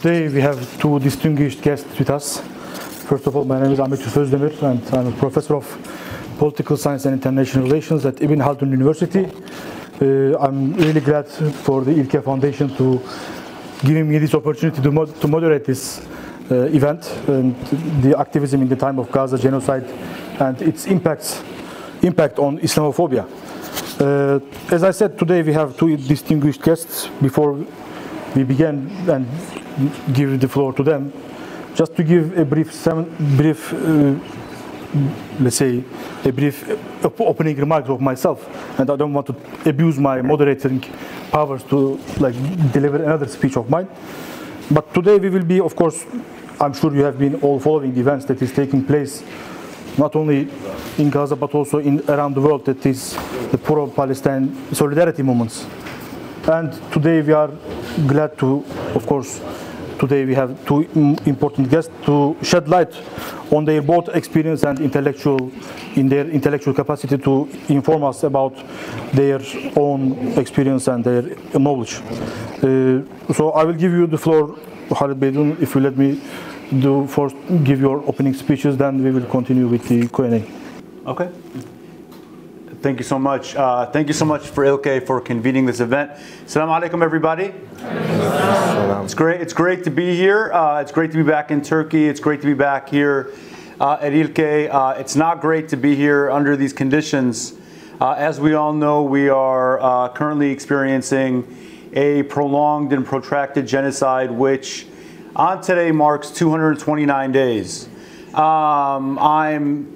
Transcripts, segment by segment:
Today we have two distinguished guests with us. First of all, my name is Ahmet Özdemir, and I'm a professor of political science and international relations at Ibn Khaldun University. I'm really glad for the İLKE Foundation to giving me this opportunity to moderate this event, and the activism in the time of Gaza genocide and its impact on Islamophobia. As I said, today we have two distinguished guests. Before we begin and give the floor to them, just to give a brief opening remarks of myself, and I don't want to abuse my moderating powers to deliver another speech of mine. But today we will be, of course, I'm sure you have been all following the events that is taking place, not only in Gaza but also around the world, that is the pro-Palestinian solidarity movements. And today we are glad to, of course, today we have two important guests to shed light on their both experience and intellectual capacity to inform us about their own experience and their knowledge. So I will give you the floor, Khaled, Beydoun, if you let me first give your opening speeches, then we will continue with the Q&A. Okay. Thank you so much. Thank you so much for İLKE for convening this event. Assalamu alaikum, everybody. It's great to be here. It's great to be back in Turkey. It's great to be back here at İLKE. It's not great to be here under these conditions. As we all know, we are currently experiencing a prolonged and protracted genocide, which on today marks 229 days. I'm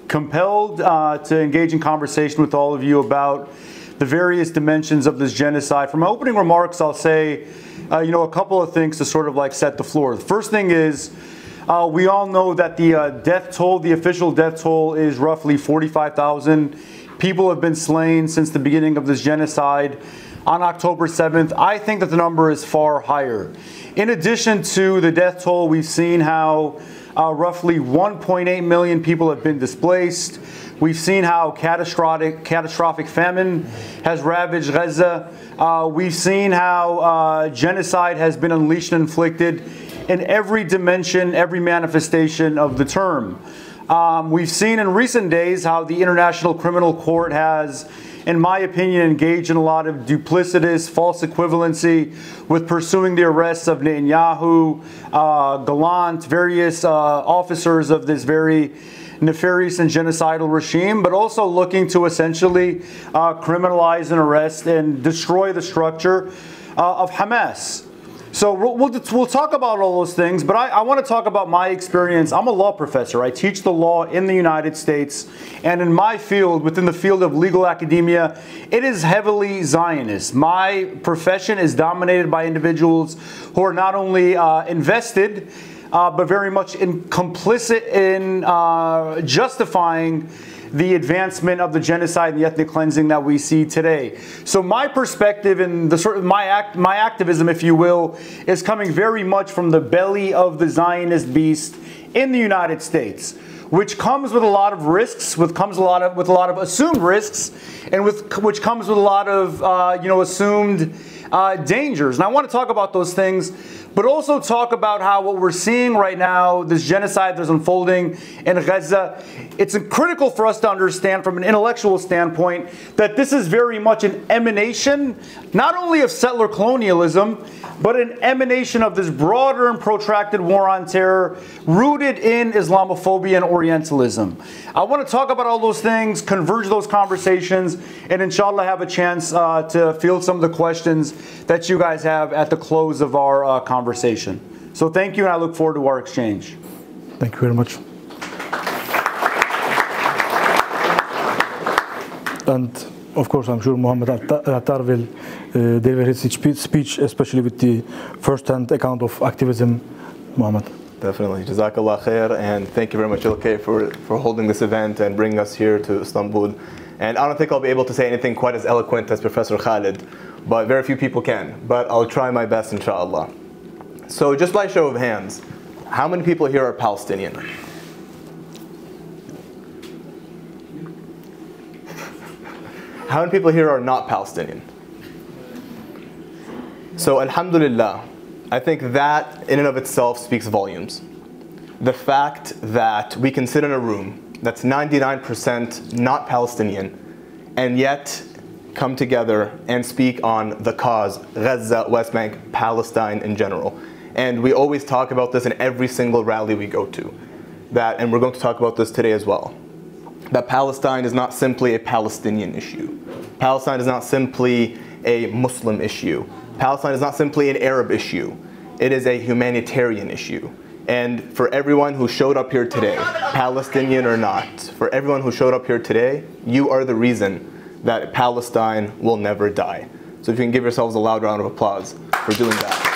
compelled to engage in conversation with all of you about the various dimensions of this genocide. For my opening remarks, I'll say a couple of things to sort of set the floor. The first thing is, we all know that the death toll, the official death toll, is roughly 45,000. People have been slain since the beginning of this genocide on October 7th. I think that the number is far higher. In addition to the death toll, we've seen how roughly 1.8 million people have been displaced. We've seen how catastrophic famine has ravaged Gaza. We've seen how genocide has been unleashed and inflicted in every dimension, every manifestation of the term. We've seen in recent days how the International Criminal Court has, in my opinion, engaged in a lot of duplicitous, false equivalency with pursuing the arrests of Netanyahu, Gallant, various officers of this very nefarious and genocidal regime, but also looking to essentially criminalize and arrest and destroy the structure of Hamas. So we'll talk about all those things, but I want to talk about my experience. I'm a law professor. I teach the law in the United States, and in my field, within the field of legal academia, it is heavily Zionist. My profession is dominated by individuals who are not only invested, but very much complicit in justifying the advancement of the genocide and the ethnic cleansing that we see today. So my perspective and the sort of my activism, if you will, is coming very much from the belly of the Zionist beast in the United States, which comes with a lot of risks, with a lot of assumed risks, and which comes with a lot of assumed dangers. And I want to talk about those things, but also talk about how what we're seeing right now, this genocide that's unfolding in Gaza, it's critical for us to understand from an intellectual standpoint that this is very much an emanation, not only of settler colonialism, but an emanation of this broader and protracted war on terror rooted in Islamophobia and Orientalism. I want to talk about all those things, converge those conversations, and inshallah have a chance to field some of the questions that you guys have at the close of our conversation. So thank you, and I look forward to our exchange. Thank you very much. And of course, I'm sure Mohammed Attar will deliver his speech, especially with the first-hand account of activism. Mohammed. Definitely. Jazakallah khair, and thank you very much, İLKE, for holding this event and bringing us here to Istanbul. And I don't think I'll be able to say anything quite as eloquent as Professor Khaled, but very few people can. But I'll try my best, inshallah. So just by show of hands, how many people here are Palestinian? How many people here are not Palestinian? So alhamdulillah, I think that in and of itself speaks volumes. The fact that we can sit in a room that's 99% not Palestinian and yet come together and speak on the cause, Gaza, West Bank, Palestine in general. And we always talk about this in every single rally we go to. And we're going to talk about this today as well. That Palestine is not simply a Palestinian issue. Palestine is not simply a Muslim issue. Palestine is not simply an Arab issue. It is a humanitarian issue. And for everyone who showed up here today, Palestinian or not, for everyone who showed up here today, you are the reason that Palestine will never die. So if you can give yourselves a loud round of applause for doing that.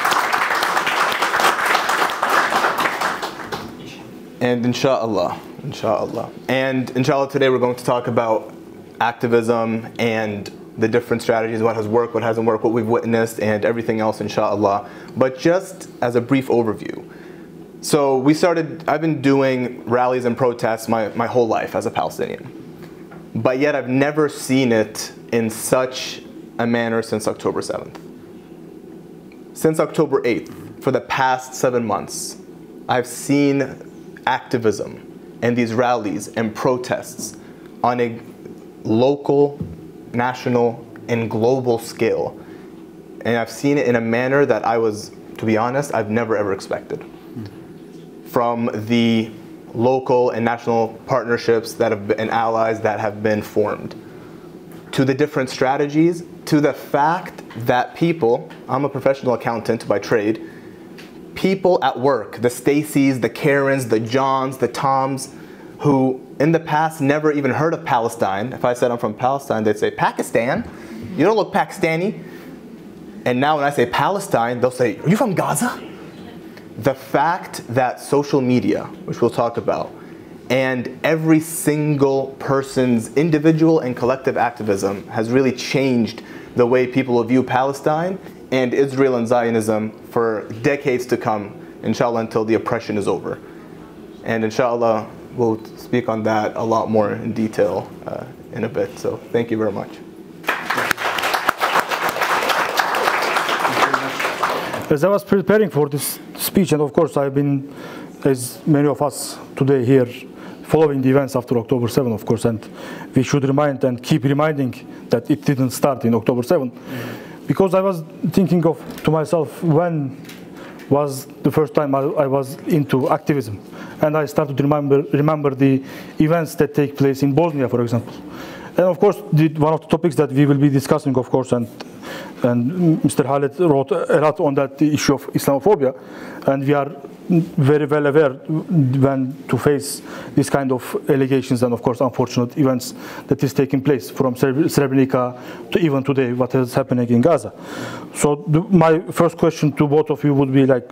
And inshallah. And inshallah today we're going to talk about activism and the different strategies, what has worked, what hasn't worked, what we've witnessed, and everything else, inshallah. But just as a brief overview. So I've been doing rallies and protests my whole life as a Palestinian. But yet I've never seen it in such a manner since October 7th. Since October 8th, for the past 7 months, I've seen activism and these rallies and protests on a local, national, and global scale. And I've seen it in a manner that to be honest, I've never ever expected. From the local and national partnerships that have been, and allies that have been formed, to the different strategies, to the fact that people, I'm a professional accountant by trade, people at work, the Stacys, the Karens, the Johns, the Toms, who in the past never even heard of Palestine. If I said I'm from Palestine, they'd say, Pakistan? You don't look Pakistani. And now when I say Palestine, they'll say, are you from Gaza? The fact that social media, which we'll talk about, and every single person's individual and collective activism has really changed the way people will view Palestine and Israel and Zionism for decades to come, inshallah, until the oppression is over. And inshallah, we'll speak on that a lot more in detail in a bit. So thank you very much. As I was preparing for this speech, and of course I've been, as many of us today here, following the events after October 7, of course, and we should remind and keep reminding that it didn't start in October 7. Because I was thinking to myself, when was the first time I was into activism? And I started to remember the events that take place in Bosnia, for example. And of course, one of the topics that we will be discussing, of course, and Mr. Khaled wrote a lot on that issue of Islamophobia, and we are very well aware when to face this kind of allegations and, of course, unfortunate events that is taking place from Srebrenica to even today, what is happening in Gaza. So my first question to both of you would be, like,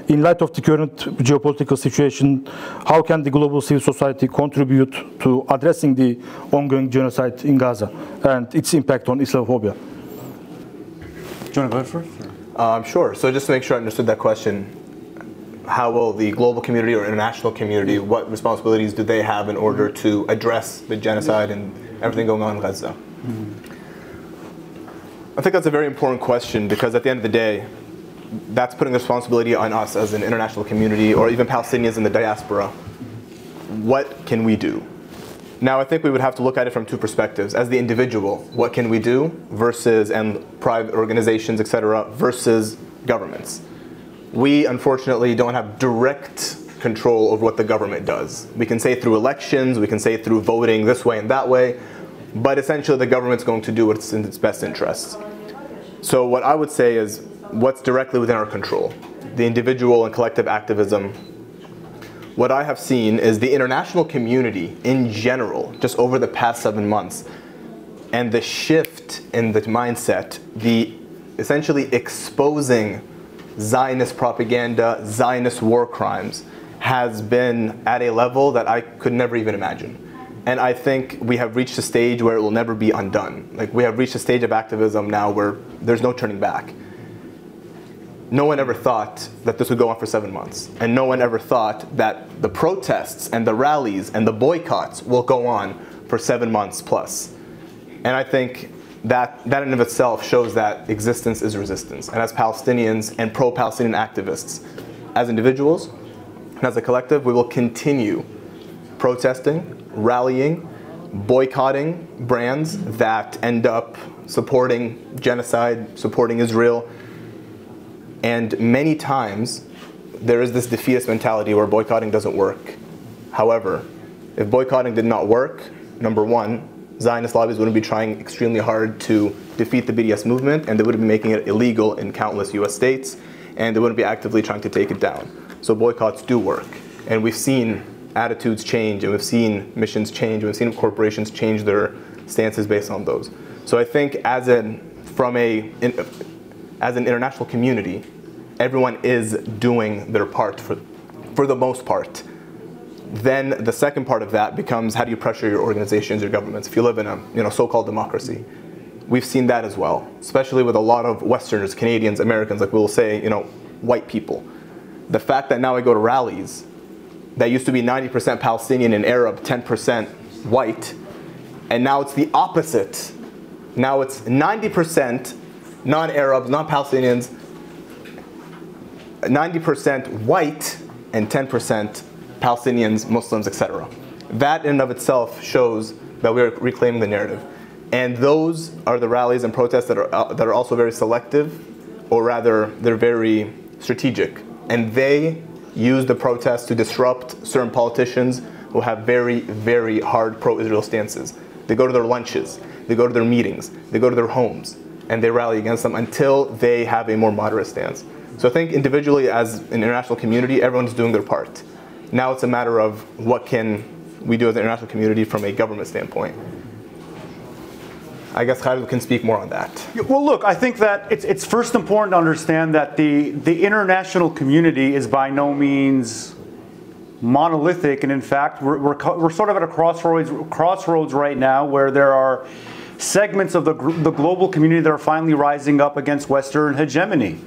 in light of the current geopolitical situation, how can the global civil society contribute to addressing the ongoing genocide in Gaza and its impact on Islamophobia? Do you want to go first? Sure. So just to make sure I understood that question, how will the global community or international community, what responsibilities do they have in order to address the genocide and everything going on in Gaza? I think that's a very important question, because at the end of the day, that's putting the responsibility on us as an international community, or even Palestinians in the diaspora. What can we do? Now, I think we would have to look at it from two perspectives. As the individual, what can we do versus, and private organizations, etc., versus governments. We, unfortunately, don't have direct control over what the government does. We can say through elections, we can say through voting this way and that way, but essentially the government's going to do what's in its best interests. So what I would say is what's directly within our control, the individual and collective activism. What I have seen is the international community in general, just over the past 7 months, and the shift in the mindset, the essentially exposing Zionist propaganda, Zionist war crimes, has been at a level that I could never even imagine. And I think we have reached a stage where it will never be undone. Like, we have reached a stage of activism now where there's no turning back. No one ever thought that this would go on for 7 months. And no one ever thought that the protests and the rallies and the boycotts will go on for 7 months plus. And I think that in and of itself shows that existence is resistance. And as Palestinians and pro-Palestinian activists, as individuals and as a collective, we will continue protesting, rallying, boycotting brands that end up supporting genocide, supporting Israel. And many times, there is this defeatist mentality where boycotting doesn't work. However, if boycotting did not work, number one, Zionist lobbies wouldn't be trying extremely hard to defeat the BDS movement, and they would be making it illegal in countless US states, and they wouldn't be actively trying to take it down. So boycotts do work. And we've seen attitudes change, and we've seen missions change, and we've seen corporations change their stances based on those. So I think as an international community, everyone is doing their part for the most part. Then the second part of that becomes, how do you pressure your organizations, your governments, if you live in a so-called democracy? We've seen that as well, especially with a lot of Westerners, Canadians, Americans, like we'll say, white people. The fact that now I go to rallies that used to be 90% Palestinian and Arab, 10% white, and now it's the opposite. Now it's 90% non-Arabs, non-Palestinians, 90% white, and 10% Palestinians, Muslims, etc. That in and of itself shows that we are reclaiming the narrative. And those are the rallies and protests that are also very selective, or rather, they're very strategic. And they use the protests to disrupt certain politicians who have very, very hard pro-Israel stances. They go to their lunches, they go to their meetings, they go to their homes, and they rally against them until they have a more moderate stance. So I think individually, as an international community, everyone's doing their part. Now it's a matter of what can we do as an international community from a government standpoint. I guess Khaled can speak more on that. Well, look, I think that it's first important to understand that the international community is by no means monolithic, and in fact, we're sort of at a crossroads right now, where there are segments of the global community that are finally rising up against Western hegemony.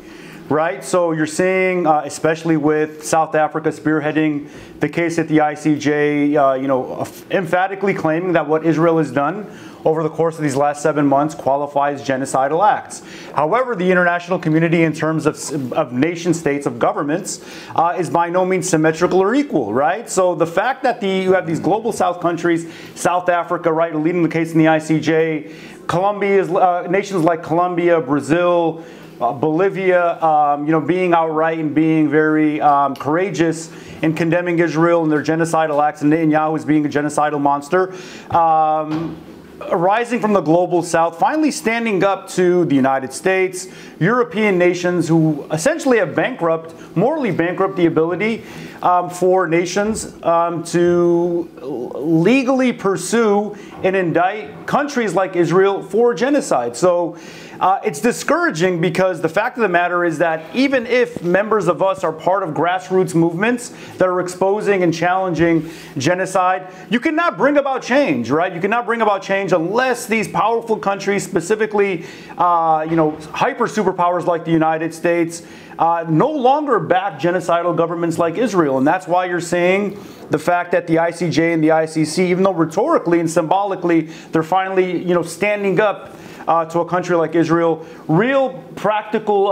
Right, so you're seeing, especially with South Africa spearheading the case at the ICJ, emphatically claiming that what Israel has done over the course of these last 7 months qualifies genocidal acts. However, the international community, in terms of nation states, of governments, is by no means symmetrical or equal, right? So the fact that you have these global South countries, South Africa, right, leading the case in the ICJ, nations like Colombia, Brazil, Bolivia, being outright and being very courageous in condemning Israel and their genocidal acts, and Netanyahu as being a genocidal monster, rising from the global South, finally standing up to the United States, European nations who essentially have morally bankrupt the ability for nations to legally pursue and indict countries like Israel for genocide. So it's discouraging, because the fact of the matter is that even if members of us are part of grassroots movements that are exposing and challenging genocide, you cannot bring about change, right? You cannot bring about change unless these powerful countries, specifically, hyper superpowers like the United States, no longer back genocidal governments like Israel. And that's why you're seeing the fact that the ICJ and the ICC, even though rhetorically and symbolically they're finally, standing up to a country like Israel, real practical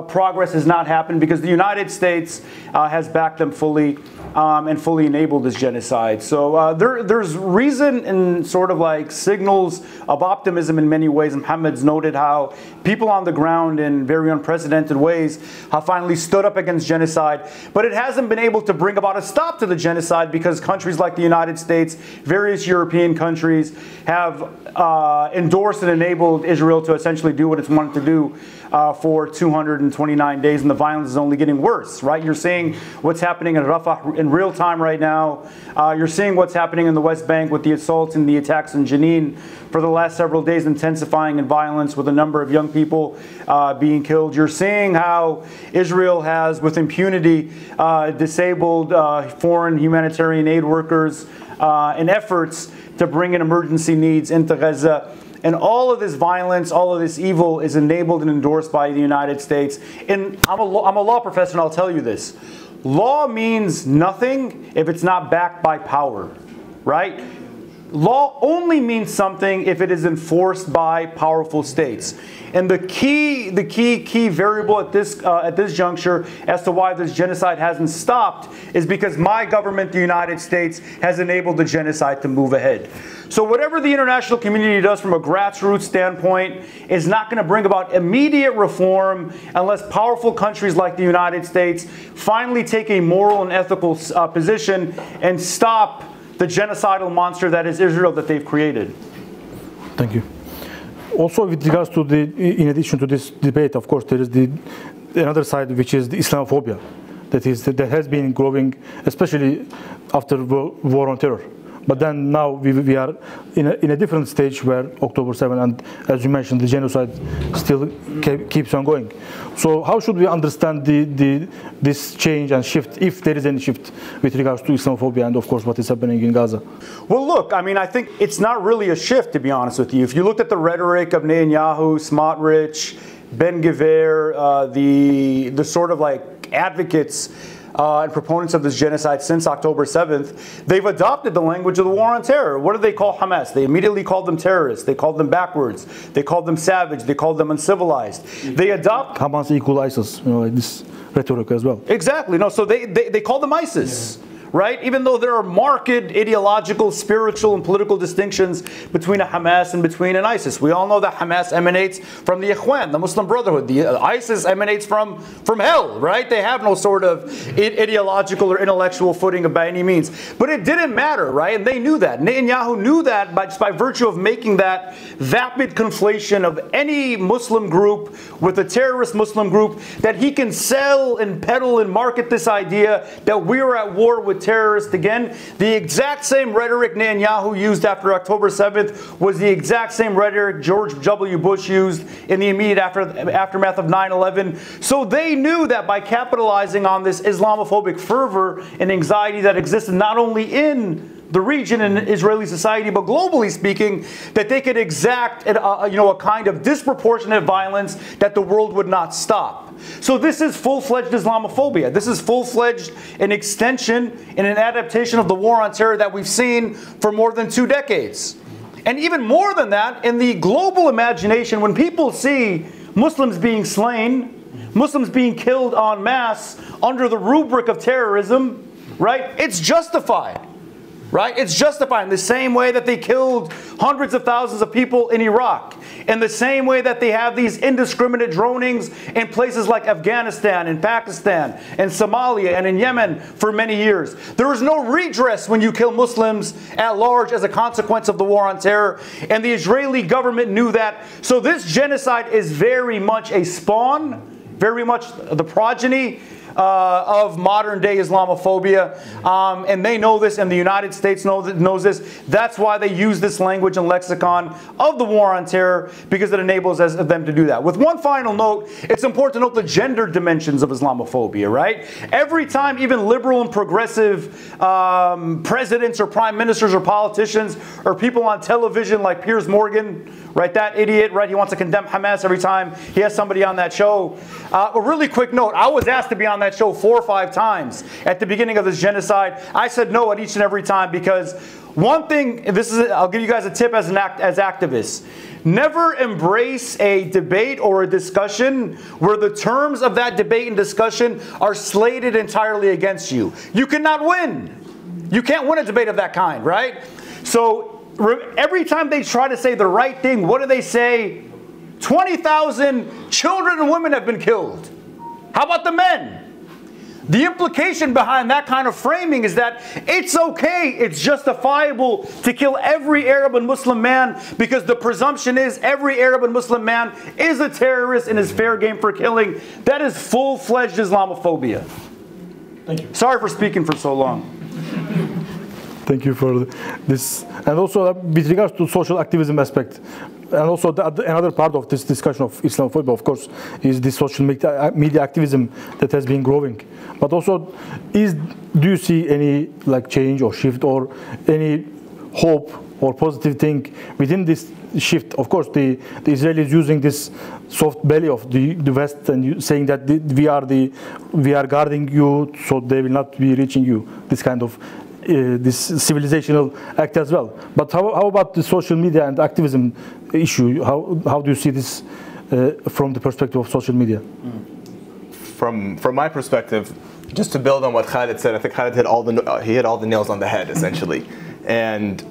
progress has not happened, because the United States has backed them fully and fully enabled this genocide. So there's reason and sort of like signals of optimism in many ways. Mohammed's noted how people on the ground in very unprecedented ways have finally stood up against genocide, but it hasn't been able to bring about a stop to the genocide, because countries like the United States, various European countries, have endorsed and enabled Israel to essentially do what it's wanted to do for 229 days, and the violence is only getting worse, right? You're seeing what's happening in Rafah in real time right now. You're seeing what's happening in the West Bank with the assaults and the attacks in Jenin for the last several days, intensifying in violence with a number of young people being killed. You're seeing how Israel has, with impunity, disabled foreign humanitarian aid workers in efforts to bring in emergency needs into Gaza. And all of this violence, all of this evil is enabled and endorsed by the United States. And I'm a law professor, and I'll tell you this. Law means nothing if it's not backed by power, right? law only means something if it is enforced by powerful states. And the key variable at this juncture as to why this genocide hasn't stopped is because my government, the United States, has enabled the genocide to move ahead. So whatever the international community does from a grassroots standpoint is not going to bring about immediate reform unless powerful countries like the United States finally take a moral and ethical position and stop the genocidal monster that is Israel that they've created. Thank you. Also, with regards to in addition to this debate, of course, there is another side, which is the Islamophobia, that has been growing, especially after war on terror. But then now we are in a different stage where October 7, and as you mentioned, the genocide still keeps on going. So how should we understand this change and shift, if there is any shift, with regards to Islamophobia and, of course, what is happening in Gaza? Well, look, I mean, I think it's not really a shift, to be honest with you. If you looked at the rhetoric of Netanyahu, Smotrich, Ben Gvir, the sort of like advocates and proponents of this genocide since October 7th, they've adopted the language of the war on terror. What do they call Hamas? They immediately called them terrorists. They called them backwards. They called them savage. They called them uncivilized. They adopt Hamas equal ISIS, like this rhetoric as well. Exactly. No, so they call them ISIS. Yeah. Right? Even though there are marked ideological, spiritual, and political distinctions between a Hamas and between an ISIS. We all know that Hamas emanates from the Ikhwan, the Muslim Brotherhood. The ISIS emanates from hell, right? They have no sort of ideological or intellectual footing by any means. But it didn't matter, right? And they knew that. Netanyahu knew that just by virtue of making that vapid conflation of any Muslim group with a terrorist Muslim group, that he can sell and peddle and market this idea that we're at war with terrorists again. The exact same rhetoric Netanyahu used after October 7th was the exact same rhetoric George W. Bush used in the immediate aftermath of 9/11. So they knew that by capitalizing on this Islamophobic fervor and anxiety that existed not only in the region and Israeli society, but globally speaking, that they could exact a kind of disproportionate violence that the world would not stop. So this is full-fledged Islamophobia. This is full-fledged an extension and an adaptation of the war on terror that we've seen for more than 2 decades. And even more than that, in the global imagination, when people see Muslims being slain, Muslims being killed en masse under the rubric of terrorism, right, it's justified. Right? It's justified in the same way that they killed hundreds of thousands of people in Iraq, in the same way that they have these indiscriminate dronings in places like Afghanistan and Pakistan and Somalia and in Yemen for many years. There is no redress when you kill Muslims at large as a consequence of the war on terror, and the Israeli government knew that. So this genocide is very much a spawn, very much the progeny of modern-day Islamophobia, and they know this, and the United States knows this. That's why they use this language and lexicon of the war on terror, because it enables them to do that. With one final note, it's important to note the gender dimensions of Islamophobia, right? Every time even liberal and progressive presidents or prime ministers or politicians or people on television like Piers Morgan, right, that idiot, right, he wants to condemn Hamas every time he has somebody on that show. A really quick note, I was asked to be on that show 4 or 5 times at the beginning of this genocide. I said no at each and every time, because one thing, I'll give you guys a tip as activists. Never embrace a debate or a discussion where the terms of that debate and discussion are slated entirely against you. You cannot win. You can't win a debate of that kind, right? So every time they try to say the right thing, what do they say? 20,000 children and women have been killed. How about the men? The implication behind that kind of framing is that it's okay, it's justifiable to kill every Arab and Muslim man, because the presumption is every Arab and Muslim man is a terrorist and is fair game for killing. That is full-fledged Islamophobia. Thank you. Sorry for speaking for so long. Thank you for this. And also with regards to social activism aspect, and also another part of this discussion of Islamophobia, of course, is the social media activism that has been growing. But also, do you see any change or shift or any hope or positive thing within this shift? Of course, the Israelis using this soft belly of the West and saying that we are guarding you, so they will not be reaching you. This kind of this civilizational act as well. But how about the social media and activism issue? How do you see this from the perspective of social media? From my perspective, just to build on what Khaled said, I think Khaled hit all the nails on the head essentially. And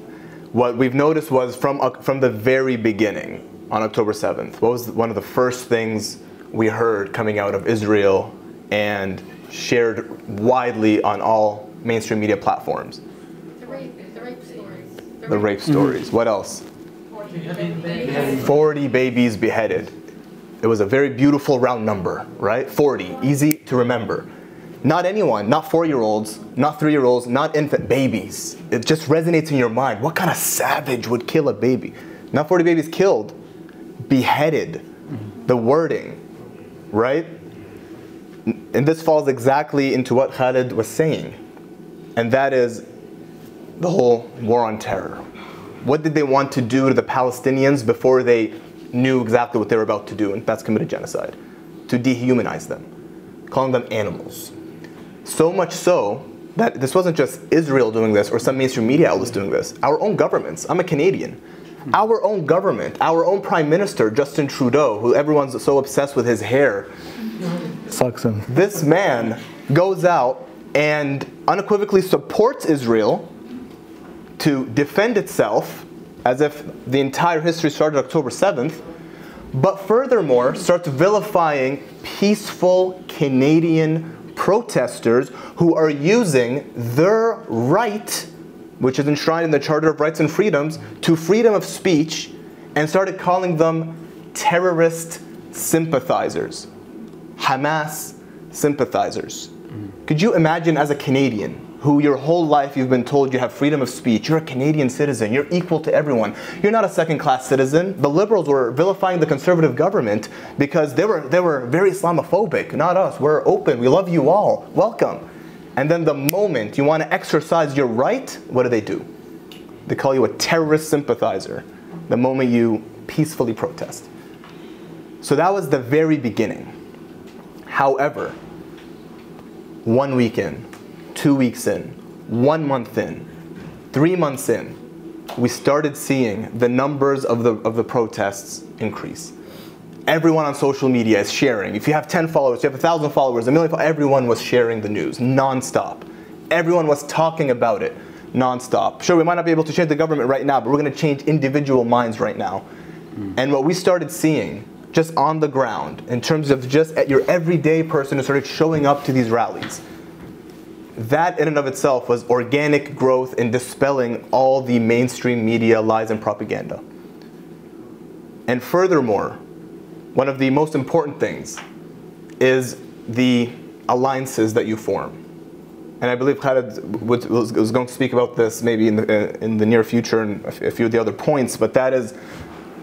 what we've noticed was from the very beginning on October 7th, what was one of the first things we heard coming out of Israel and shared widely on all mainstream media platforms? The rape stories. The rape stories. What else? 40 babies beheaded. It was a very beautiful round number, right? 40, easy to remember. Not anyone, not 4-year-olds, not 3-year-olds, not infant babies. It just resonates in your mind. What kind of savage would kill a baby? Not 40 babies killed, beheaded. The wording, right? And this falls exactly into what Khaled was saying. And that is the whole war on terror. What did they want to do to the Palestinians before they knew exactly what they were about to do? And that's committed genocide. To dehumanize them, calling them animals. So much so that this wasn't just Israel doing this or some mainstream media outlets doing this. Our own governments. I'm a Canadian. Our own government, our own Prime Minister, Justin Trudeau, who everyone's so obsessed with his hair. Sucks. This man goes out and unequivocally supports Israel to defend itself as if the entire history started October 7th, but furthermore starts vilifying peaceful Canadian protesters who are using their right, which is enshrined in the Charter of Rights and Freedoms, to freedom of speech, and started calling them terrorist sympathizers, Hamas sympathizers. Could you imagine, as a Canadian, who your whole life you've been told you have freedom of speech, you're a Canadian citizen, you're equal to everyone, you're not a second-class citizen. The Liberals were vilifying the Conservative government because they were very Islamophobic. Not us, we're open, we love you all, welcome. And then the moment you want to exercise your right, what do? They call you a terrorist sympathizer the moment you peacefully protest. So that was the very beginning. However, 1 week in, 2 weeks in, 1 month in, 3 months in, we started seeing the numbers of the protests increase. Everyone on social media is sharing. If you have 10 followers, you have 1,000 followers, 1 million followers, everyone was sharing the news non-stop. Everyone was talking about it non-stop. Sure, we might not be able to change the government right now, but we're going to change individual minds right now. And what we started seeing just on the ground, in terms of just your everyday person who started showing up to these rallies, that in and of itself was organic growth in dispelling all the mainstream media lies and propaganda. And furthermore, one of the most important things is the alliances that you form. And I believe Khaled was going to speak about this maybe in the near future and a few of the other points, but that is,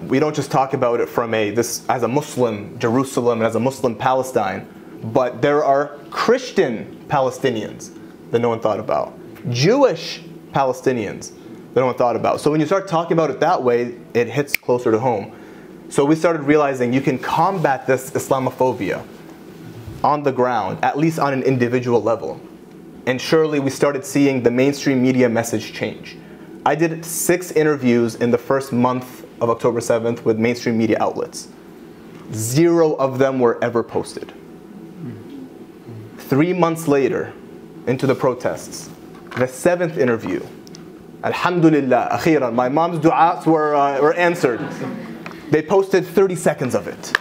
we don't just talk about it from as a Muslim Jerusalem and as a Muslim Palestine, but there are Christian Palestinians that no one thought about, Jewish Palestinians that no one thought about. So when you start talking about it that way, it hits closer to home. So we started realizing you can combat this Islamophobia on the ground, at least on an individual level. And surely we started seeing the mainstream media message change. I did 6 interviews in the first month of October 7th with mainstream media outlets. 0 of them were ever posted. 3 months later, into the protests, the 7th interview, Alhamdulillah, akhiran, my mom's du'as were answered. They posted 30 seconds of it.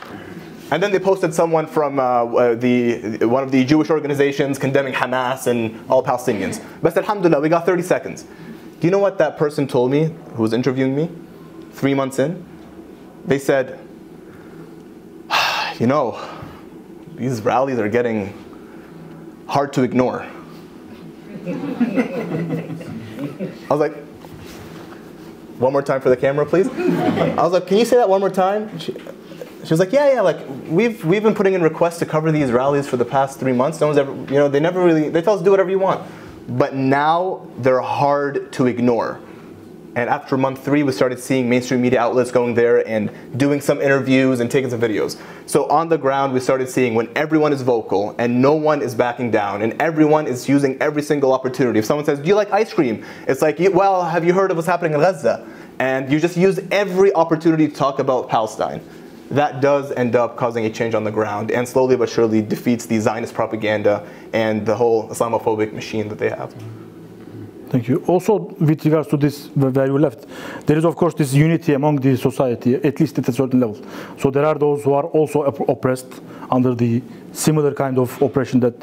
And then they posted someone from one of the Jewish organizations condemning Hamas and all Palestinians. But alhamdulillah, we got 30 seconds. Do you know what that person told me, who was interviewing me 3 months in? They said, you know, these rallies are getting hard to ignore. I was like, one more time for the camera, please. I was like, can you say that one more time? She was like, yeah, like we've been putting in requests to cover these rallies for the past 3 months. No one's ever, they tell us do whatever you want. But now they're hard to ignore. And after month 3, we started seeing mainstream media outlets going there and doing some interviews and taking some videos. So on the ground, we started seeing when everyone is vocal and no one is backing down and everyone is using every single opportunity. If someone says, do you like ice cream? It's like, well, have you heard of what's happening in Gaza? And you just use every opportunity to talk about Palestine. That does end up causing a change on the ground and slowly but surely defeats the Zionist propaganda and the whole Islamophobic machine that they have. Thank you. Also, with regards to this, where you left, there is of course this unity among the society, at least at a certain level. So there are those who are also oppressed under the similar kind of oppression that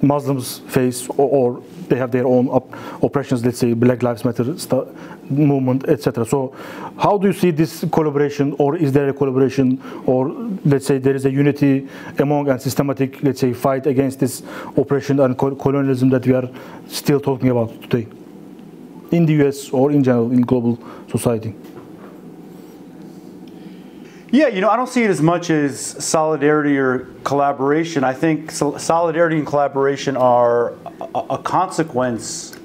Muslims face, or they have their own oppressions, let's say Black Lives Matter movement, etc. So how do you see this collaboration, or is there a collaboration, or let's say there is a unity among and systematic, let's say, fight against this oppression and colonialism that we are still talking about today? In the US or in general in global society? Yeah, I don't see it as much as solidarity or collaboration. I think solidarity and collaboration are a consequence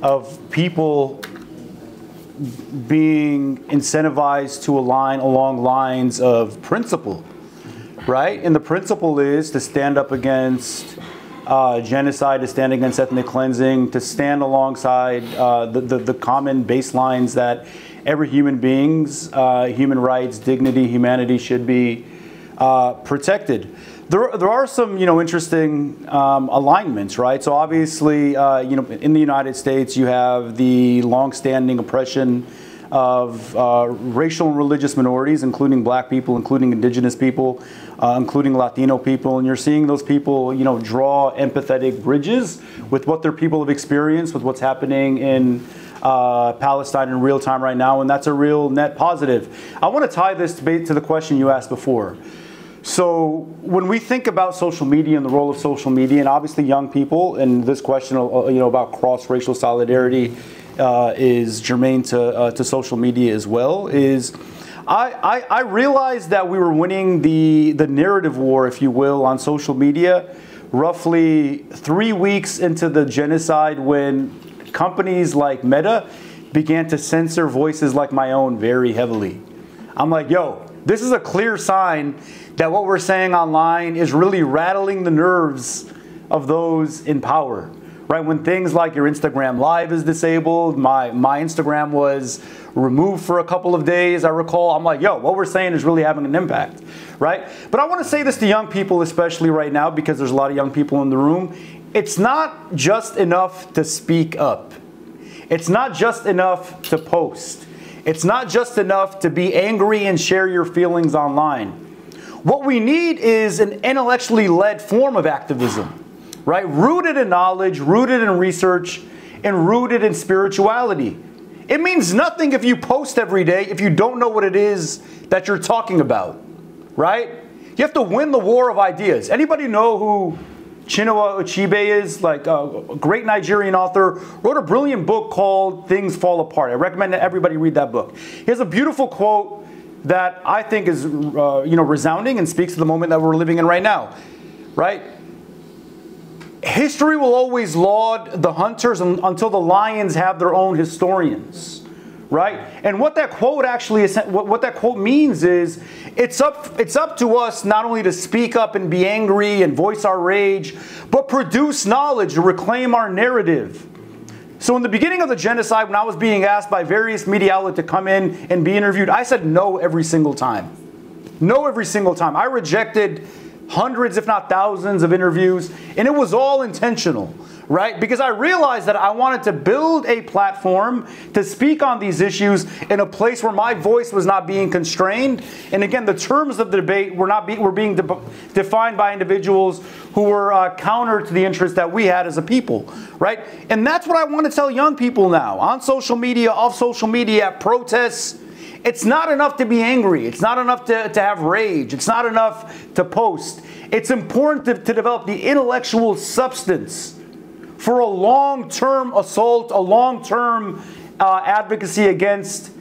of people being incentivized to align along lines of principle, right? And the principle is to stand up against genocide, to stand against ethnic cleansing, to stand alongside the common baselines that every human being's human rights, dignity, humanity should be protected. There are some interesting alignments, right? So obviously in the United States you have the long-standing oppression of racial and religious minorities, including black people, including indigenous people, including Latino people, and you're seeing those people, draw empathetic bridges with what their people have experienced, with what's happening in Palestine in real time right now, and that's a real net positive. I want to tie this debate to the question you asked before. So when we think about social media and the role of social media, and obviously young people, and this question, about cross-racial solidarity is germane to social media as well, is I realized that we were winning the narrative war, if you will, on social media roughly 3 weeks into the genocide, when companies like Meta began to censor voices like my own very heavily. I'm like, yo, this is a clear sign that what we're saying online is really rattling the nerves of those in power. Right, when things like your Instagram Live is disabled, my Instagram was removed for a couple of days, I recall. I'm like, yo, what we're saying is really having an impact, right? But I want to say this to young people, especially right now, because there's a lot of young people in the room. It's not just enough to speak up. It's not just enough to post. It's not just enough to be angry and share your feelings online. What we need is an intellectually led form of activism. Right? Rooted in knowledge, rooted in research, and rooted in spirituality. It means nothing if you post every day if you don't know what it is that you're talking about. Right? You have to win the war of ideas. Anybody know who Chinua Achebe is? Like a great Nigerian author, wrote a brilliant book called Things Fall Apart. I recommend that everybody read that book. He has a beautiful quote that I think is resounding and speaks to the moment that we're living in right now. Right? History will always laud the hunters until the lions have their own historians, right? And what that quote actually is, what that quote means is, it's up to us not only to speak up and be angry and voice our rage, but produce knowledge to reclaim our narrative. So in the beginning of the genocide, when I was being asked by various media outlets to come in and be interviewed, I said no every single time. No every single time. I rejected hundreds, if not thousands, of interviews, and it was all intentional, right? Because I realized that I wanted to build a platform to speak on these issues in a place where my voice was not being constrained. And again, the terms of the debate were being defined by individuals who were counter to the interests that we had as a people, right? And that's what I want to tell young people now, on social media, off social media, at protests. It's not enough to be angry. It's not enough to have rage. It's not enough to post. It's important to develop the intellectual substance for a long-term assault, a long-term advocacy against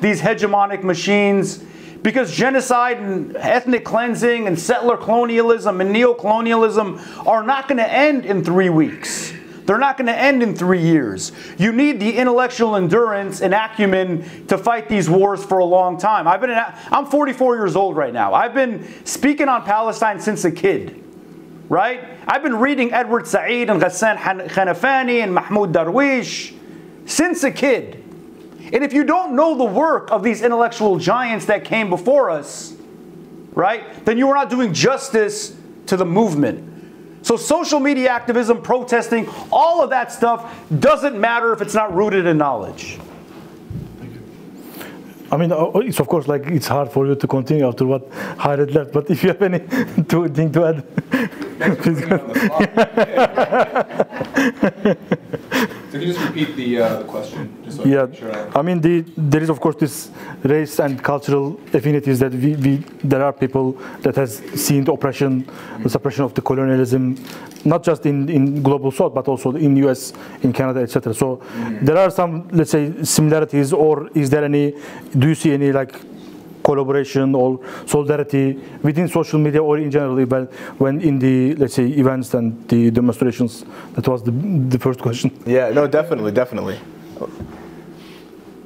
these hegemonic machines, because genocide and ethnic cleansing and settler colonialism and neocolonialism are not going to end in 3 weeks. they're not going to end in 3 years. You need the intellectual endurance and acumen to fight these wars for a long time. I'm 44 years old right now. I've been speaking on Palestine since a kid, right? I've been reading Edward Said and Ghassan Khanafani and Mahmoud Darwish since a kid. And if you don't know the work of these intellectual giants that came before us, right, then you are not doing justice to the movement. So social media activism, protesting, all of that stuff doesn't matter if it's not rooted in knowledge. I mean, it's of course like it's hard for you to continue after what Khaled left, but if you have anything to add, please go. So can you just repeat the question? Just so Yeah, I can make sure I mean, there is of course this race and cultural affinities that there are people that has seen the oppression, the suppression of the colonialism, not just in global south, but also in US, in Canada, etc. So there are some, let's say, similarities, or is there any, do you see any like collaboration or solidarity within social media or in general when in the, let's say, events and the demonstrations? That was the first question. Yeah, no, definitely.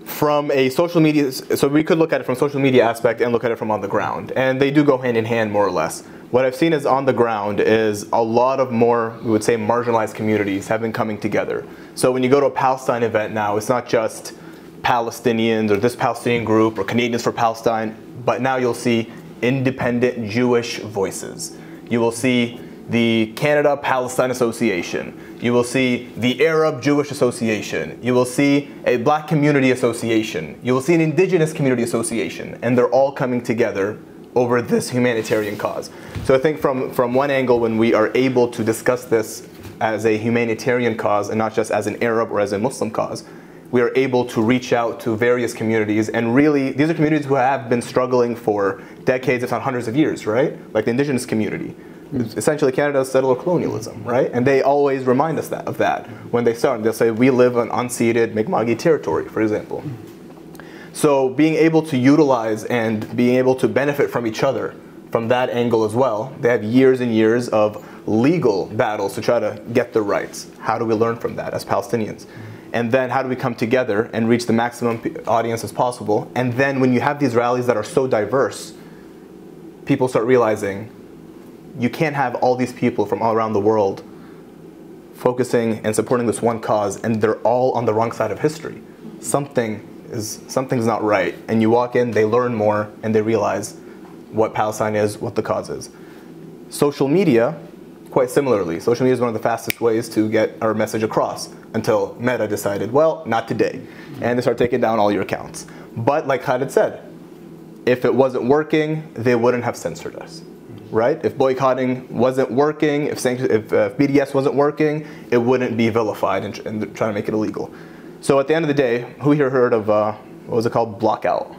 From a social media, so we could look at it from social media aspect and look at it from on the ground, and they do go hand in hand more or less. What I've seen is on the ground is a lot of more, we would say, marginalized communities have been coming together. So when you go to a Palestine event now, it's not just Palestinians or this Palestinian group or Canadians for Palestine, but now you'll see independent Jewish voices. You will see the Canada Palestine Association. You will see the Arab Jewish Association. You will see a Black Community Association. You will see an Indigenous Community Association, and they're all coming together over this humanitarian cause. So I think from one angle, when we are able to discuss this as a humanitarian cause and not just as an Arab or as a Muslim cause, we are able to reach out to various communities, and really, these are communities who have been struggling for decades, if not hundreds of years, right? Like the Indigenous community. Essentially, Canada's settler colonialism, right? And they always remind us of that when they start. They'll say, we live on unceded Mi'kmaq territory, for example. So being able to utilize and being able to benefit from each other from that angle as well, they have years and years of legal battles to try to get their rights. How do we learn from that as Palestinians? And then how do we come together and reach the maximum audience as possible? And then when you have these rallies that are so diverse, people start realizing you can't have all these people from all around the world focusing and supporting this one cause, and they're all on the wrong side of history. Something's not right. And you walk in, they learn more, and they realize what Palestine is, what the cause is. Social media, quite similarly. Social media is one of the fastest ways to get our message across, until Meta decided, well, not today. And they start taking down all your accounts. But like Khaled said, if it wasn't working, they wouldn't have censored us, right? If boycotting wasn't working, if BDS wasn't working, it wouldn't be vilified and trying to make it illegal. So at the end of the day, who here heard of, what was it called, Blockout?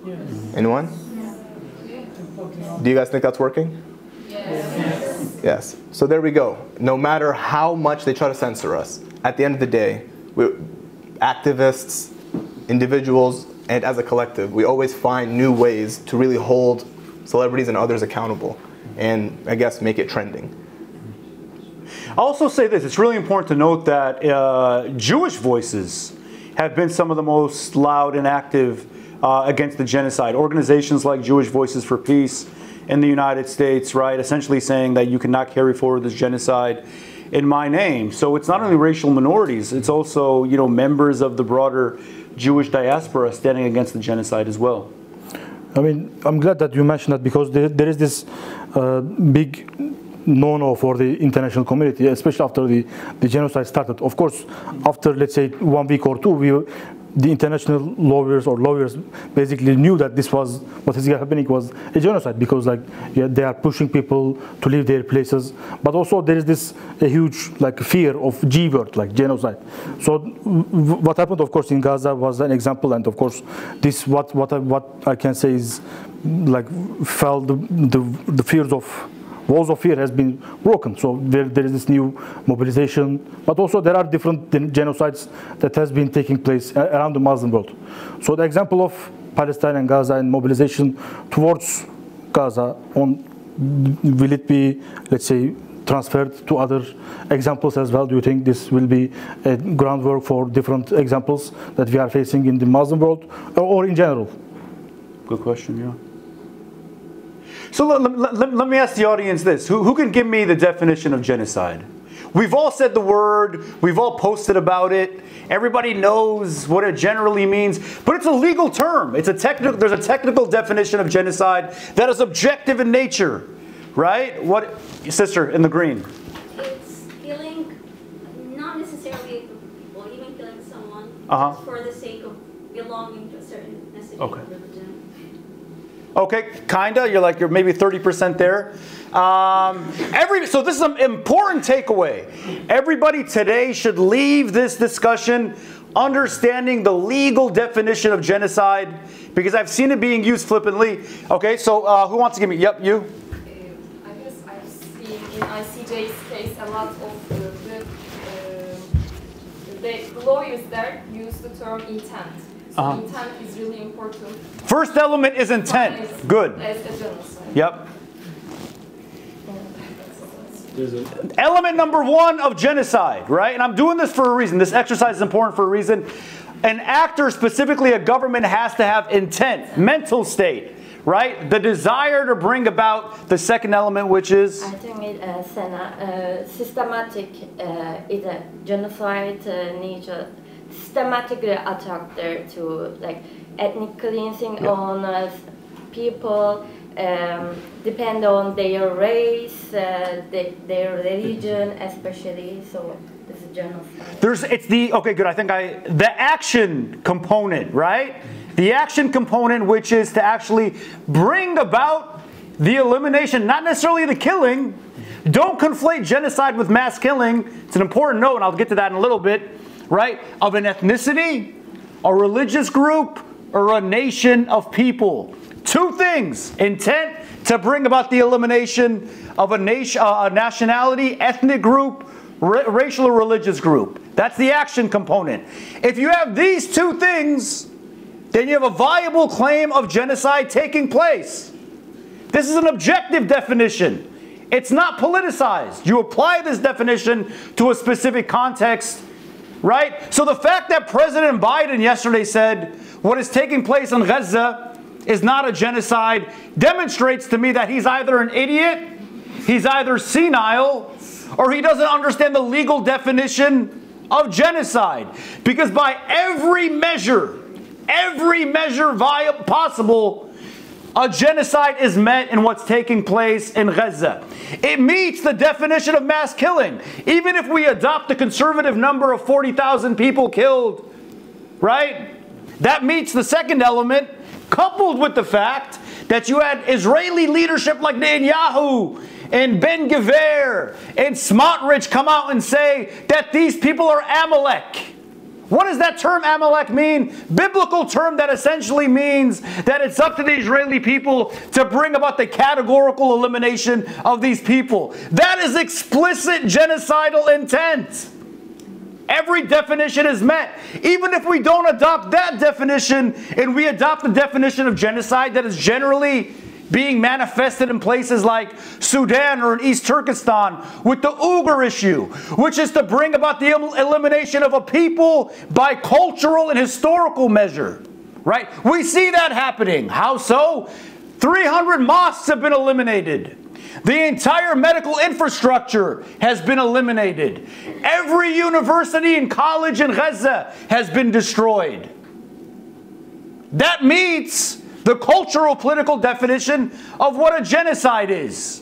Yes. Anyone? Yes. Do you guys think that's working? Yes. Yes. So there we go. No matter how much they try to censor us, at the end of the day, activists, individuals, and as a collective, we always find new ways to really hold celebrities and others accountable and, I guess, make it trending. I'll also say this, it's really important to note that Jewish voices have been some of the most loud and active against the genocide. Organizations like Jewish Voices for Peace in the United States, right, essentially saying that you cannot carry forward this genocide in my name. So it's not only racial minorities, it's also, you know, members of the broader Jewish diaspora standing against the genocide as well. I mean, I'm glad that you mentioned that, because there is this big no-no for the international community, especially after the genocide started. Of course, after, let's say, 1 week or two, the international lawyers basically knew that this was, what is happening was a genocide, because like, yeah, they are pushing people to leave their places. But also there is this a huge like fear of G word, like genocide. So what happened, of course, in Gaza was an example, and of course, this what I can say is like felt the fears of. Walls of fear has been broken, so there is this new mobilization, but also there are different genocides that has been taking place around the Muslim world. So the example of Palestine and Gaza and mobilization towards Gaza, will it be, let's say, transferred to other examples as well? Do you think this will be a groundwork for different examples that we are facing in the Muslim world or in general? Good question, yeah. So let me ask the audience this. Who can give me the definition of genocide? We've all said the word. We've all posted about it. Everybody knows what it generally means. But it's a legal term. There's a technical definition of genocide that is objective in nature. Right? What, sister in the green? It's killing, not necessarily people, even killing someone just for the sake of belonging to a certain ethnicity or religion. Okay, kinda. You're maybe 30% there. So this is an important takeaway. Everybody today should leave this discussion understanding the legal definition of genocide, because I've seen it being used flippantly. Okay, so who wants to give me? Yep, you. I guess I've seen in ICJ's case a lot of the lawyers there use the term intent. So intent is really important. First element is intent. Good. As a genocide. Yep. Element number one of genocide, right? And I'm doing this for a reason. This exercise is important for a reason. An actor, specifically a government, has to have intent, mental state, right? The desire to bring about the second element, which is? I think systematic is a genocide nature. Systematically attack there to like ethnic cleansing on people, depend on their race, their religion, especially. So this is genocide. Okay, good. The action component, right? The action component, which is to actually bring about the elimination, not necessarily the killing. Don't conflate genocide with mass killing. It's an important note, and I'll get to that in a little bit. Right? Of an ethnicity, a religious group, or a nation of people. Two things. Intent to bring about the elimination of a nation, a nationality, ethnic group, racial or religious group. That's the action component. If you have these two things, then you have a viable claim of genocide taking place. This is an objective definition. It's not politicized. You apply this definition to a specific context. Right? So the fact that President Beydoun yesterday said what is taking place in Gaza is not a genocide demonstrates to me that he's either an idiot, he's either senile, or he doesn't understand the legal definition of genocide. Because by every measure possible, a genocide is met in what's taking place in Gaza. It meets the definition of mass killing. Even if we adopt the conservative number of 40,000 people killed, right? That meets the second element, coupled with the fact that you had Israeli leadership like Netanyahu and Ben Gvir and Smotrich come out and say that these people are Amalek. What does that term Amalek mean? Biblical term that essentially means that it's up to the Israeli people to bring about the categorical elimination of these people. That is explicit genocidal intent. Every definition is met. Even if we don't adopt that definition and we adopt the definition of genocide that is generally being manifested in places like Sudan or in East Turkestan with the Uyghur issue, which is to bring about the elimination of a people by cultural and historical measure, right? We see that happening. How so? 300 mosques have been eliminated. The entire medical infrastructure has been eliminated. Every university and college in Gaza has been destroyed. That meets the cultural political definition of what a genocide is.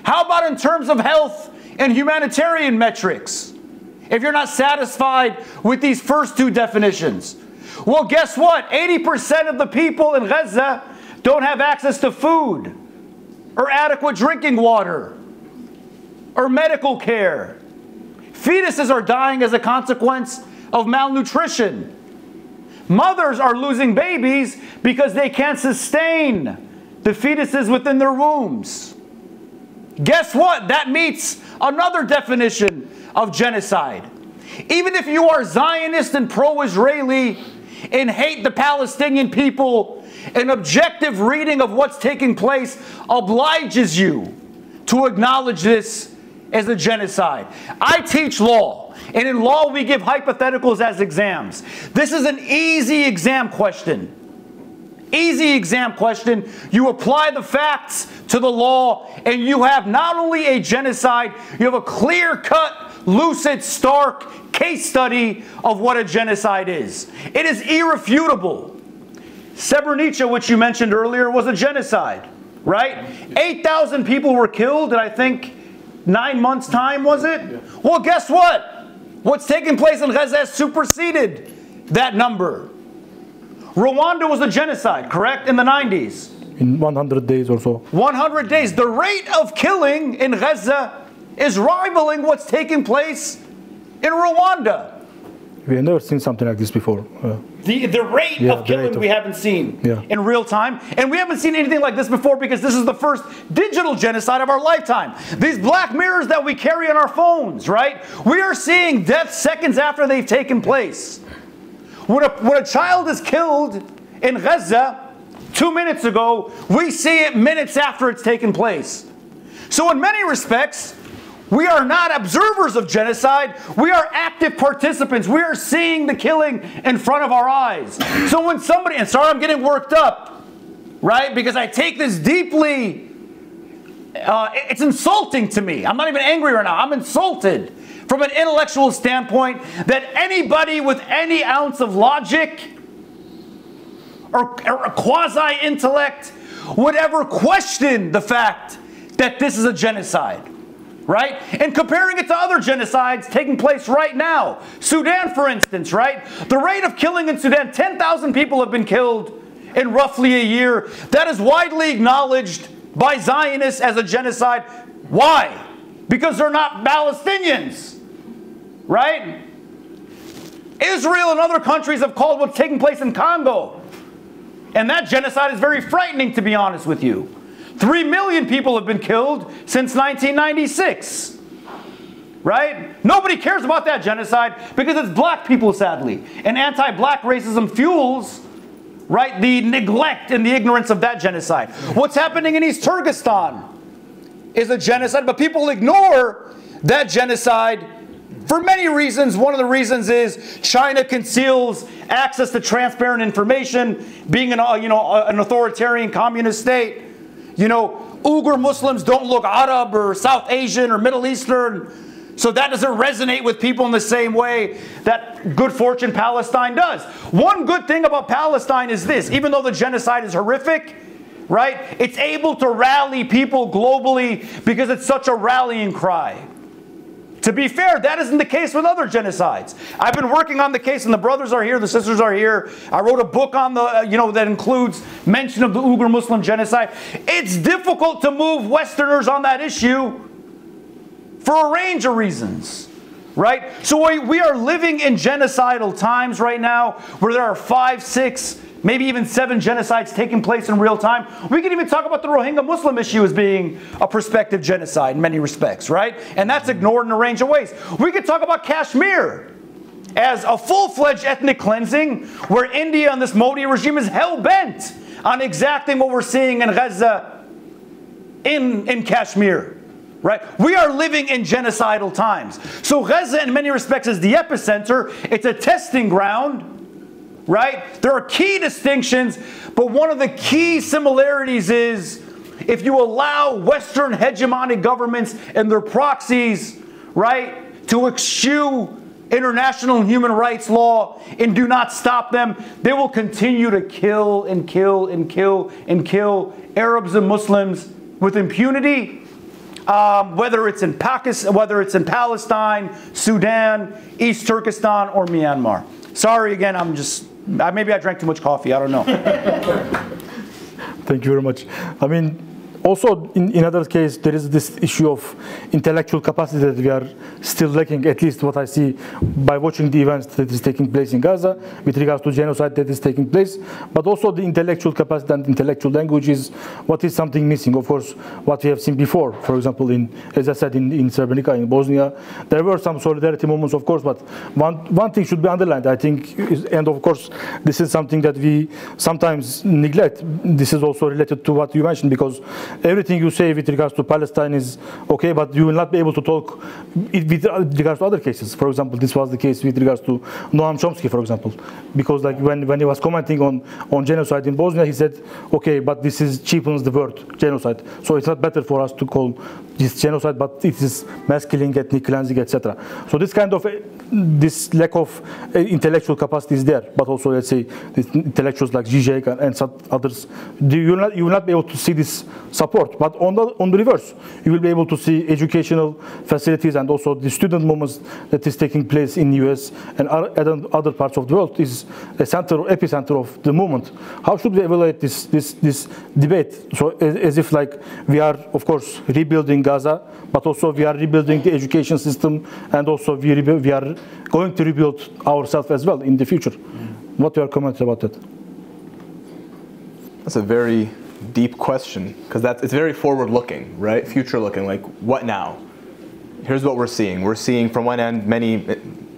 How about in terms of health and humanitarian metrics? If you're not satisfied with these first two definitions, well, guess what? 80% of the people in Gaza don't have access to food or adequate drinking water or medical care. Fetuses are dying as a consequence of malnutrition. Mothers are losing babies because they can't sustain the fetuses within their wombs. Guess what? That meets another definition of genocide. Even if you are Zionist and pro-Israeli and hate the Palestinian people, an objective reading of what's taking place obliges you to acknowledge this is a genocide. I teach law, and in law we give hypotheticals as exams. This is an easy exam question. Easy exam question. You apply the facts to the law, and you have not only a genocide, you have a clear-cut, lucid, stark case study of what a genocide is. It is irrefutable. Srebrenica, which you mentioned earlier, was a genocide, right? 8,000 people were killed in, I think, 9 months' time, was it? Well, guess what? What's taking place in Gaza has superseded that number. Rwanda was a genocide, correct? In the 90s. In 100 days or so. 100 days. The rate of killing in Gaza is rivaling what's taking place in Rwanda. We have never seen something like this before. The rate of killing we haven't seen in real time. And we haven't seen anything like this before because this is the first digital genocide of our lifetime. These black mirrors that we carry on our phones, right? We are seeing death seconds after they've taken place. When a child is killed in Gaza 2 minutes ago, we see it minutes after it's taken place. So in many respects, we are not observers of genocide. We are active participants. We are seeing the killing in front of our eyes. So when somebody, and sorry I'm getting worked up, right? Because I take this deeply, it's insulting to me. I'm not even angry right now. I'm insulted from an intellectual standpoint that anybody with any ounce of logic or quasi-intellect would ever question the fact that this is a genocide. Right? And comparing it to other genocides taking place right now. Sudan, for instance, right? The rate of killing in Sudan, 10,000 people have been killed in roughly a year. That is widely acknowledged by Zionists as a genocide. Why? Because they're not Palestinians. Right? Israel and other countries have called what's taking place in Congo. And that genocide is very frightening, to be honest with you. 3 million people have been killed since 1996, right? Nobody cares about that genocide because it's black people, sadly. And anti-black racism fuels, right, the neglect and the ignorance of that genocide. What's happening in East Turkestan is a genocide, but people ignore that genocide for many reasons. One of the reasons is China conceals access to transparent information, being an authoritarian communist state. You know, Uyghur Muslims don't look Arab or South Asian or Middle Eastern, so that doesn't resonate with people in the same way that good fortune Palestine does. One good thing about Palestine is this: even though the genocide is horrific, right, it's able to rally people globally because it's such a rallying cry. To be fair, that isn't the case with other genocides. I've been working on the case, and the brothers are here, the sisters are here. I wrote a book on the, that includes mention of the Uyghur Muslim genocide. It's difficult to move Westerners on that issue for a range of reasons, right? So we are living in genocidal times right now where there are 5, 6, maybe even 7 genocides taking place in real time. We can even talk about the Rohingya Muslim issue as being a prospective genocide in many respects, right? And that's ignored in a range of ways. We could talk about Kashmir as a full-fledged ethnic cleansing where India and this Modi regime is hell-bent on exacting what we're seeing in Gaza in Kashmir. Right? We are living in genocidal times. So Gaza in many respects is the epicenter. It's a testing ground. Right? There are key distinctions, but one of the key similarities is if you allow Western hegemonic governments and their proxies, right, to eschew international human rights law and do not stop them, they will continue to kill and kill and kill and kill Arabs and Muslims with impunity, whether it's in Pakistan, whether it's in Palestine, Sudan, East Turkestan, or Myanmar. Sorry again, maybe I drank too much coffee, I don't know. Thank you very much. I mean, also in other case, there is this issue of intellectual capacity that we are still lacking, at least what I see by watching the events that is taking place in Gaza with regards to genocide that is taking place, but also the intellectual capacity and intellectual language is what is something missing. Of course, what we have seen before, for example, as I said, in Srebrenica, in Bosnia, there were some solidarity moments, of course, but one thing should be underlined, I think, and of course, this is something that we sometimes neglect. This is also related to what you mentioned, because everything you say with regards to Palestine is okay, but you will not be able to talk with regards to other cases. For example, this was the case with regards to Noam Chomsky, for example, because like when he was commenting on genocide in Bosnia, he said, okay, but this is cheapens the word genocide, so it's not better for us to call this genocide, but it is mass killing, ethnic cleansing, etc. So this kind of this lack of intellectual capacity is there, but also let's say the intellectuals like Zizek and some others, you will not be able to see this support. But on the reverse, you will be able to see educational facilities and also the student movements that is taking place in the US and other parts of the world is a center or epicenter of the movement. How should we evaluate this debate? So as if like we are of course rebuilding Gaza, but also we are rebuilding the education system, and also we are going to rebuild ourselves as well in the future. What are your comments about that? That's a very deep question, because it's very forward-looking, right? Future-looking, like what now? Here's what we're seeing. We're seeing from one end many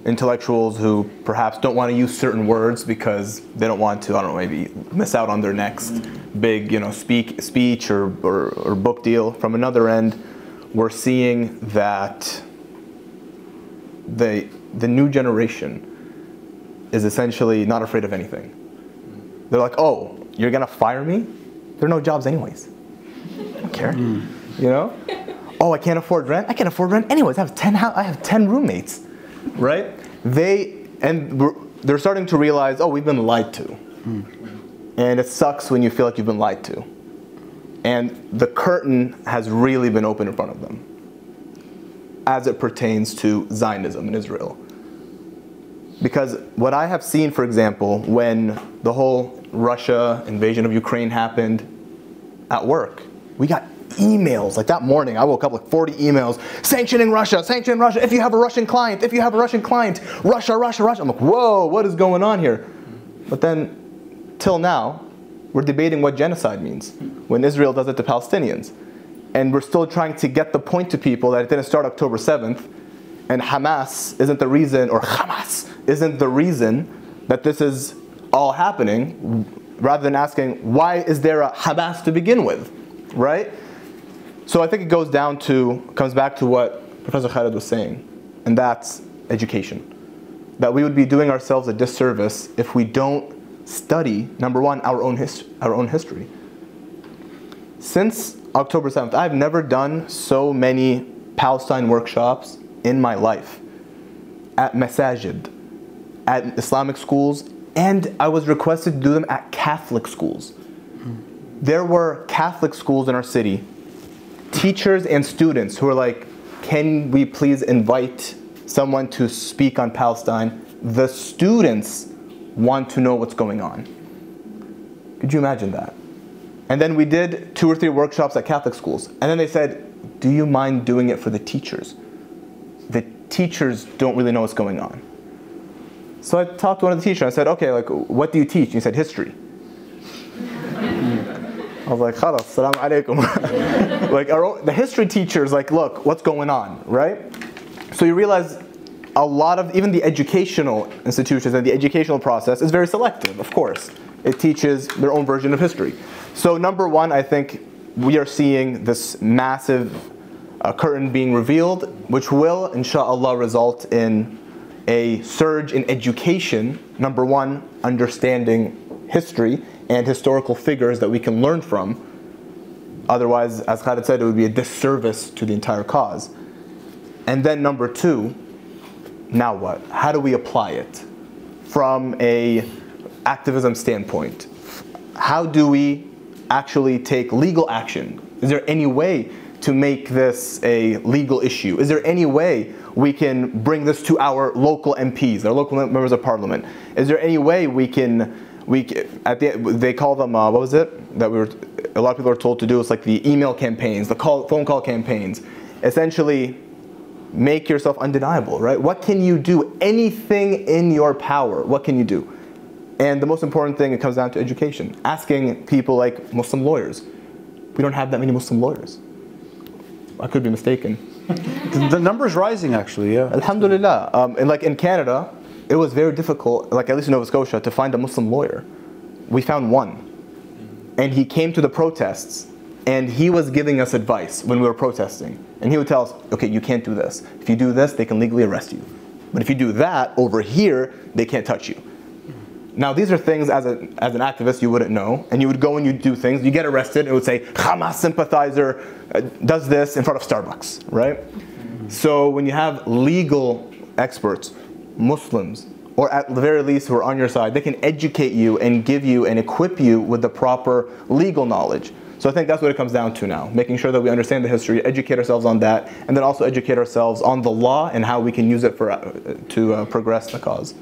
intellectuals who perhaps don't want to use certain words because they don't want to, I don't know, maybe miss out on their next big, speech or book deal. From another end, we're seeing that the new generation is essentially not afraid of anything. They're like, oh, you're gonna fire me? There are no jobs anyways. I don't care. You know? Oh, I can't afford rent? I can't afford rent anyways. I have 10 roommates, right? They're starting to realize, oh, we've been lied to. And it sucks when you feel like you've been lied to. And the curtain has really been opened in front of them as it pertains to Zionism in Israel. Because what I have seen, for example, when the whole Russia invasion of Ukraine happened at work, we got emails. Like that morning, I woke up like 40 emails, sanctioning Russia, if you have a Russian client, Russia, Russia, Russia. I'm like, whoa, what is going on here? But then, till now, we're debating what genocide means when Israel does it to Palestinians. And we're still trying to get the point to people that it didn't start October 7th, and Hamas isn't the reason that this is all happening, rather than asking, why is there a Hamas to begin with, right? So I think it comes back to what Professor Khaled was saying, and that's education. That we would be doing ourselves a disservice if we don't study, number one, our own history. Since October 7th, I've never done so many Palestine workshops in my life. At masajid, at Islamic schools, and I was requested to do them at Catholic schools. There were Catholic schools in our city, teachers and students who were like, can we please invite someone to speak on Palestine? The students want to know what's going on. Could you imagine that? And then we did 2 or 3 workshops at Catholic schools. And then they said, do you mind doing it for the teachers? The teachers don't really know what's going on. So I talked to one of the teachers. I said, okay, like, what do you teach? And he said, history. I was like, khalas, salam alaikum. Like, the history teachers, like, look, what's going on, right? So you realize a lot of, even the educational institutions and the educational process is very selective, of course. It teaches their own version of history. So number one, I think we are seeing this massive curtain being revealed, which will, inshallah, result in a surge in education. Number one, understanding history and historical figures that we can learn from. Otherwise, as Khaled said, it would be a disservice to the entire cause. And then number two, now what? How do we apply it from a activism standpoint? How do we actually take legal action? Is there any way to make this a legal issue? Is there any way we can bring this to our local MPs, our local members of parliament? Is there any way they call them, what was it? That a lot of people are told to do, it's like the email campaigns, the phone call campaigns. Essentially, make yourself undeniable, right? What can you do? Anything in your power, what can you do? And the most important thing, it comes down to education. Asking people like Muslim lawyers. We don't have that many Muslim lawyers. I could be mistaken. The number is rising, actually, yeah. Alhamdulillah. And like in Canada, it was very difficult, like at least in Nova Scotia, to find a Muslim lawyer. We found one. And he came to the protests and he was giving us advice when we were protesting. And he would tell us, okay, you can't do this. If you do this, they can legally arrest you. But if you do that over here, they can't touch you. Now, these are things as an activist you wouldn't know, and you would go and you do things, you get arrested, it would say, Hamas sympathizer does this in front of Starbucks, right? So when you have legal experts, Muslims, or at the very least who are on your side, they can educate you and give you and equip you with the proper legal knowledge. So I think that's what it comes down to now, making sure that we understand the history, educate ourselves on that, and then also educate ourselves on the law and how we can use it to progress the cause.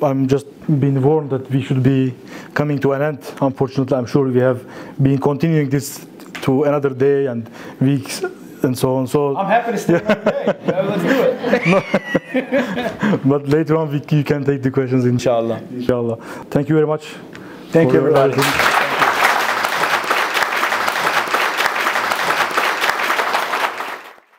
I'm just being warned that we should be coming to an end. Unfortunately, I'm sure we have been continuing this to another day and weeks and so on. So I'm happy to stay another day. Let's do it. But later on, you can take the questions. Inshallah. Inshallah. Thank you very much. Thank you, everybody.